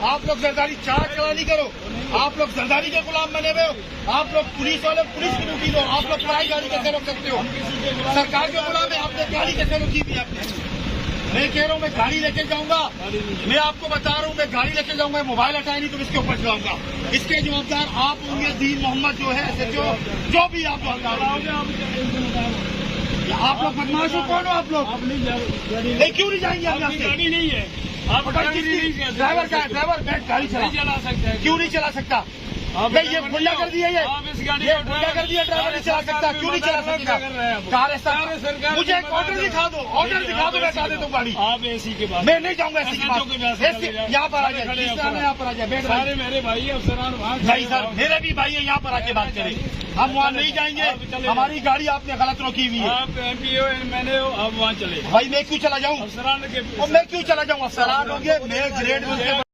आप लोग जरदारी चार चलानी करो, आप लोग जरदारी के गुलाम बने हुए हो। आप लोग पुलिस वाले पुलिस की ड्यूटी लो, आप लोग पढ़ाई गाड़ी कैसे रोक सकते हो? सरकार के गुलाम है, आपने गाड़ी कैसे रोकी थी? आपने मैं कह रहा हूँ मैं गाड़ी लेके जाऊंगा, मैं आपको बता रहा हूँ मैं गाड़ी लेके जाऊंगा, मोबाइल हटाए नहीं तो इसके ऊपर चलाऊंगा। इसके जवाबदार आप होंगे, दीन मोहम्मद जो है SHO जो भी आप लोग बदमाश हो। कौन हो आप लोग? नहीं क्यों नहीं जाएंगे? आप यहाँ से गाड़ी नहीं है, आप ड्राइवर का ड्राइवर बैठ गाड़ी चला सकते हैं। क्यों नहीं चला सकता? नहीं ये गुंडा कर दिया, ये गुंडा कर दिया, ड्राइवर नहीं चला सकता। क्यों नहीं चला सकता? मुझे एक ऑर्डर दिखा दो, ऑर्डर दिखा दो, मैं बता देता हूँ गाड़ी। आप एसी के बाद मैं नहीं जाऊंगा एसी के बाद। यहाँ पर आ जाए, यहाँ पर आ जाए, बैठ सारे मेरे भाई अफसरान वहाँ। नहीं सर, मेरे भी भाई है, यहाँ पर आके बात करें। हम वहाँ नहीं जाएंगे, हमारी गाड़ी आपने गलत रोकी हुई है। आप MP हो, मैंने हो, आप वहाँ चले। भाई मैं क्यों चला जाऊँ? अफसरान के मैं क्यों चला जाऊँ? अफसरान होंगे, मैं ग्रेड